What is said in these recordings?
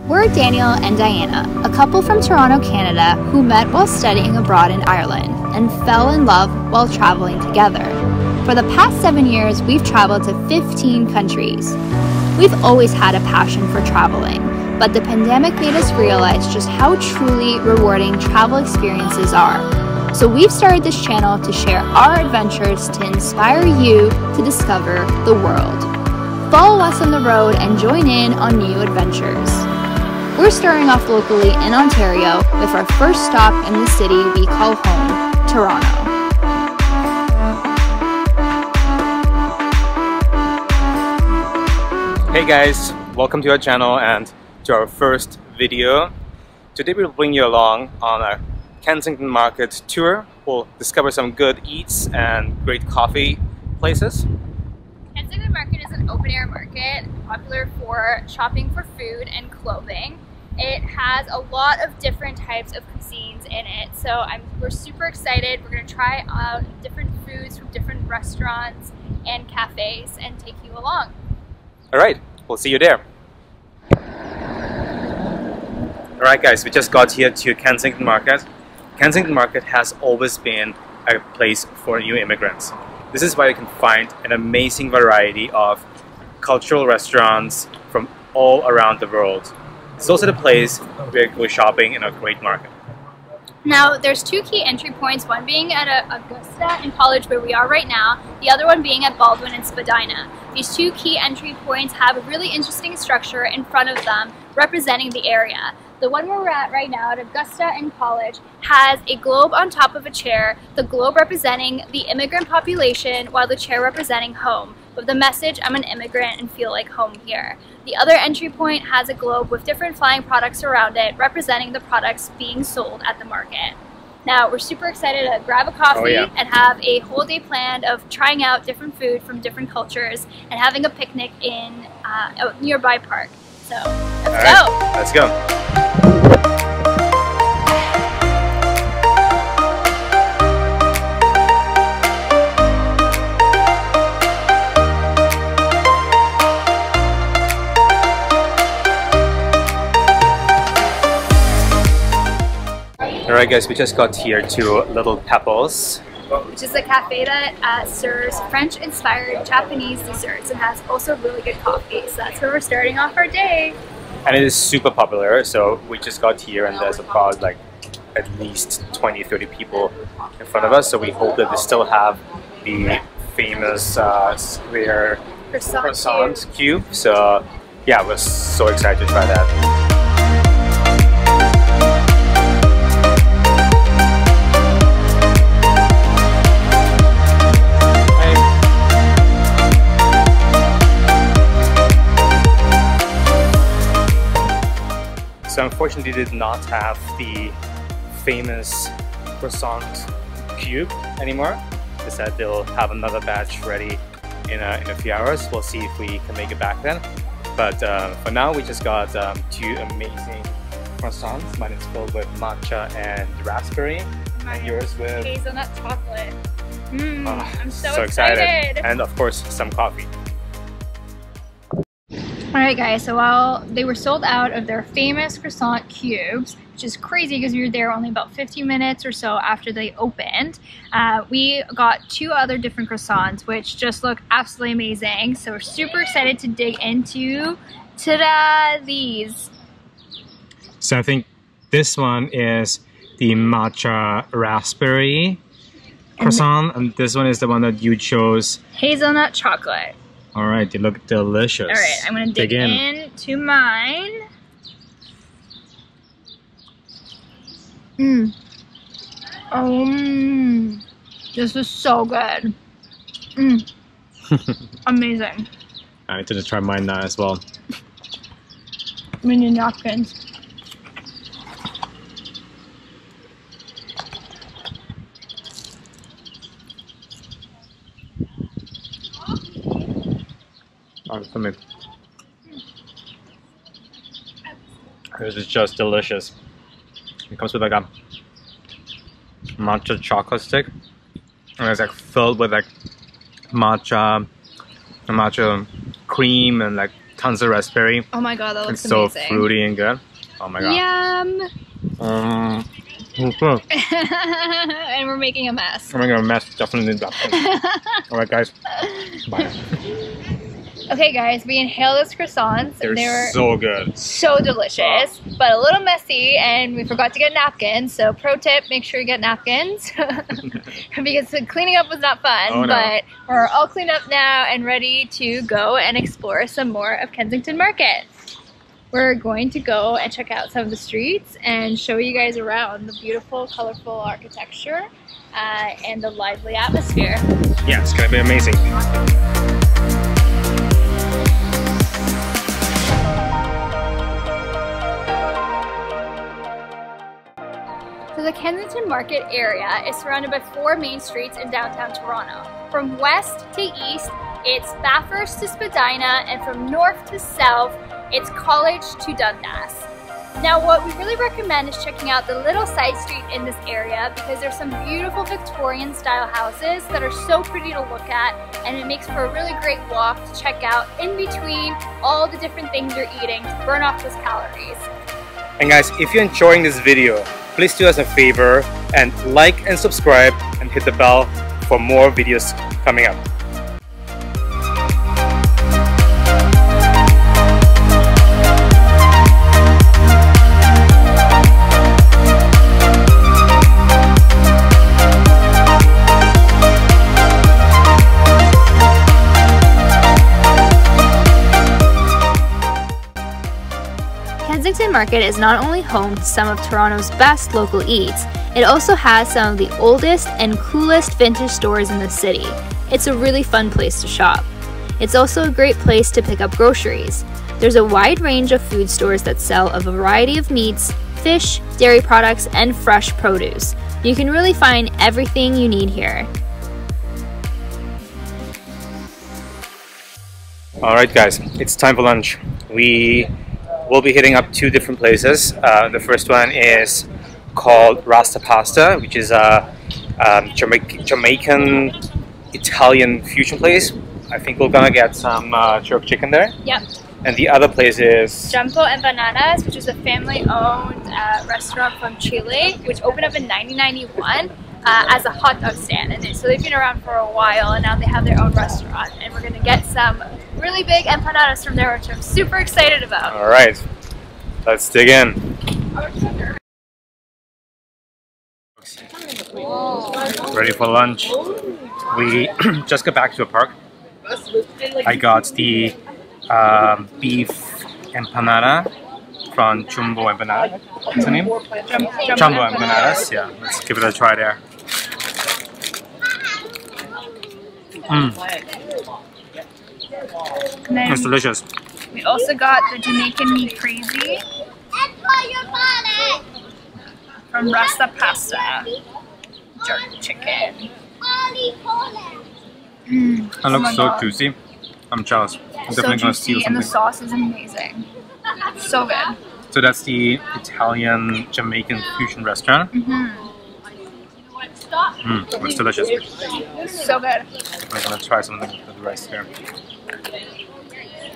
We're Daniel and Diana, a couple from Toronto, Canada, who met while studying abroad in Ireland and fell in love while traveling together. For the past 7 years, we've traveled to 15 countries. We've always had a passion for traveling, but the pandemic made us realize just how truly rewarding travel experiences are. So we've started this channel to share our adventures to inspire you to discover the world. Follow us on the road and join in on new adventures. We're starting off locally in Ontario with our first stop in the city we call home, Toronto. Hey guys, welcome to our channel and to our first video. Today we'll bring you along on a Kensington Market tour. We'll discover some good eats and great coffee places. Kensington Market is an open-air market popular for shopping for food and clothing. It has a lot of different types of cuisines in it, so we're super excited. We're going to try out different foods from different restaurants and cafes and take you along. Alright, we'll see you there. Alright guys, we just got here to Kensington Market. Kensington Market has always been a place for new immigrants. This is where you can find an amazing variety of cultural restaurants from all around the world. It's also the place where you go shopping in a great market. Now, there's two key entry points, one being at Augusta and College where we are right now, the other one being at Baldwin and Spadina. These two key entry points have a really interesting structure in front of them representing the area. The one where we're at right now at Augusta and College has a globe on top of a chair, the globe representing the immigrant population while the chair representing home, with the message, I'm an immigrant and feel like home here. The other entry point has a globe with different flying products around it representing the products being sold at the market. Now we're super excited to grab a coffee and have a whole day planned of trying out different food from different cultures and having a picnic in a nearby park. So let's go! Let's go! Alright guys, we just got here to Little Pebbles, which is a cafe that serves French-inspired Japanese desserts and has also really good coffee. So that's where we're starting off our day. And it is super popular, so we just got here and there's about like at least 20-30 people in front of us. So we hope that they still have the famous square croissant cube. So yeah, we're so excited to try that. So unfortunately did not have the famous croissant cube anymore. They said they'll have another batch ready in a few hours. We'll see if we can make it back then. But for now we just got two amazing croissants. Mine is filled with matcha and raspberry. And yours with hazelnut chocolate. I'm so excited. And of course some coffee. Alright guys, so while they were sold out of their famous croissant cubes, which is crazy because we were there only about 15 minutes or so after they opened, we got two other different croissants which just look absolutely amazing. So we're super excited to dig into, ta-da, these. So I think this one is the matcha raspberry croissant and this one is the one that you chose. Hazelnut chocolate. Alright, they look delicious. Alright, I'm gonna dig into mine. This is so good. Amazing. I need to try mine now as well. We need napkins. For me. This is just delicious. It comes with like a matcha chocolate stick, and it's like filled with like matcha cream and like tons of raspberry. Oh my god, that looks it's so amazing. fruity and good. Oh my god. Yum. And we're making a mess. I'm making a mess. Definitely need that. Alright guys. Bye. Okay guys, we inhaled those croissants. They're and they were so good. so delicious, but a little messy, and we forgot to get napkins. So pro tip, make sure you get napkins. Because the cleaning up was not fun. Oh, no. But we're all cleaned up now and ready to go and explore some more of Kensington Market. We're going to go and check out some of the streets and show you guys around the beautiful, colorful architecture and the lively atmosphere. Yeah, it's gonna be amazing. So the Kensington Market area is surrounded by 4 main streets in downtown Toronto. From west to east, it's Bathurst to Spadina, and from north to south, it's College to Dundas. Now what we really recommend is checking out the little side street in this area because there's some beautiful Victorian style houses that are so pretty to look at, and it makes for a really great walk to check out in between all the different things you're eating to burn off those calories. And guys, if you're enjoying this video, please do us a favor and like and subscribe and hit the bell for more videos coming up. Kensington Market is not only home to some of Toronto's best local eats, it also has some of the oldest and coolest vintage stores in the city. It's a really fun place to shop. It's also a great place to pick up groceries. There's a wide range of food stores that sell a variety of meats, fish, dairy products, and fresh produce. You can really find everything you need here. Alright guys, it's time for lunch. We'll be hitting up 2 different places. The first one is called Rasta Pasta, which is a Jamaican Italian fusion place. I think we're gonna get some jerk chicken there. Yep. And the other place is Jumbo Empanadas, which is a family-owned restaurant from Chile, which opened up in 1991 as a hot dog stand. And so they've been around for a while, and now they have their own restaurant. And we're gonna get some really big empanadas from there, which I'm super excited about. Alright, let's dig in. Ready for lunch. We just got back to the park. I got the beef empanada from Jumbo Empanada. What's the name? Jumbo Empanadas. Yeah, let's give it a try there. It's delicious. We also got the Jamaican meat crazy from Rasta Pasta. Jerk chicken. It looks so juicy. I'm jealous. I'm definitely gonna steal something. And the sauce is amazing. So good. So that's the Italian Jamaican fusion restaurant. It's delicious. So good. I'm gonna try something with the rice here.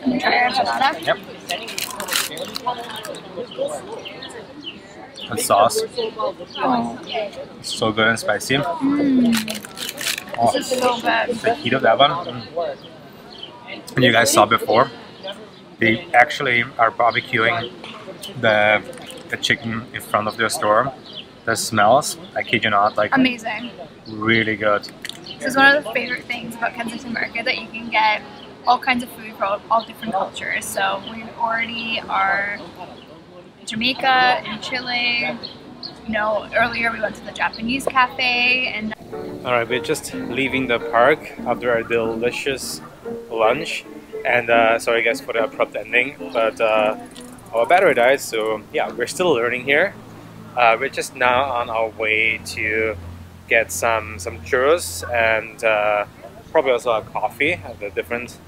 Can you try our empanada? Yep. The sauce is so good and spicy. This is so good. The heat of that one. And you guys saw before, they actually are barbecuing the chicken in front of their store. The smells, I kid you not, like amazing. Really good. This is one of the favorite things about Kensington Market, that you can get all kinds of food from all different cultures. So we already are Jamaica and Chile. You know, earlier we went to the Japanese cafe, and alright, we're just leaving the park after our delicious lunch. And sorry guys for the abrupt ending, but our battery died, so yeah, we're still learning here. We're just now on our way to get some churros and probably also a coffee at a different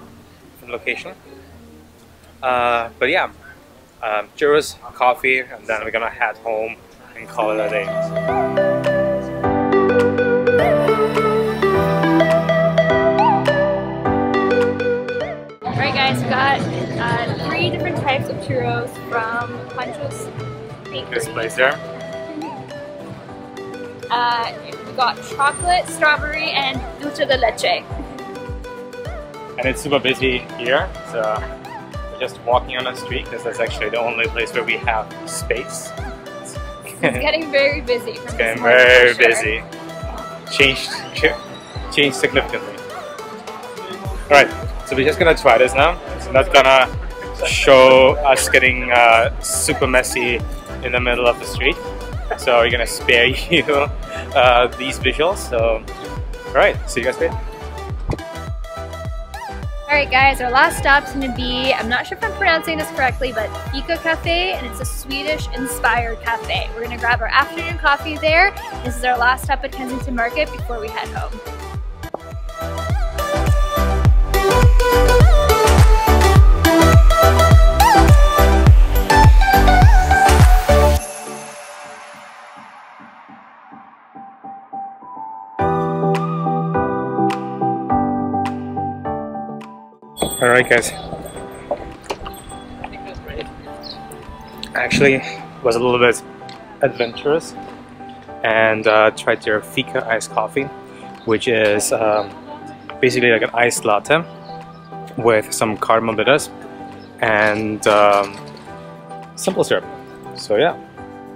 location. But yeah, churros, coffee, and then we're gonna head home and call it a day. Alright guys, we got churros from Pancho's Bakery. This place there. We got chocolate, strawberry, and dulce de leche. And it's super busy here, so we're just walking on the street because that's actually the only place where we have space. It's getting very busy. It's getting very busy. Changed significantly. Alright, so we're just gonna try this now. So that's gonna show us getting super messy in the middle of the street. So we're gonna spare you these visuals. So, alright, see you guys later. Alright guys, our last stop's going to be, I'm not sure if I'm pronouncing this correctly, but Fika Cafe, and it's a Swedish-inspired cafe. We're going to grab our afternoon coffee there. This is our last stop at Kensington Market before we head home. Alright guys, actually was a little bit adventurous and tried their Fika iced coffee, which is basically like an iced latte with some cardamom bitters and simple syrup. So yeah,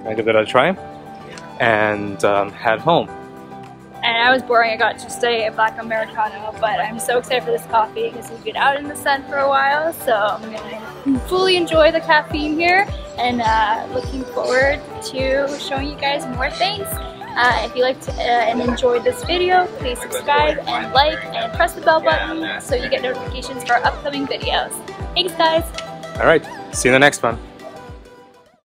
I give that a try and head home. And I was boring, I got just a black Americano, but I'm so excited for this coffee because we've been out in the sun for a while, so I'm going to fully enjoy the caffeine here and looking forward to showing you guys more things. If you liked and enjoyed this video, please subscribe and like and press the bell button so you get notifications for our upcoming videos. Thanks guys! Alright, see you in the next one.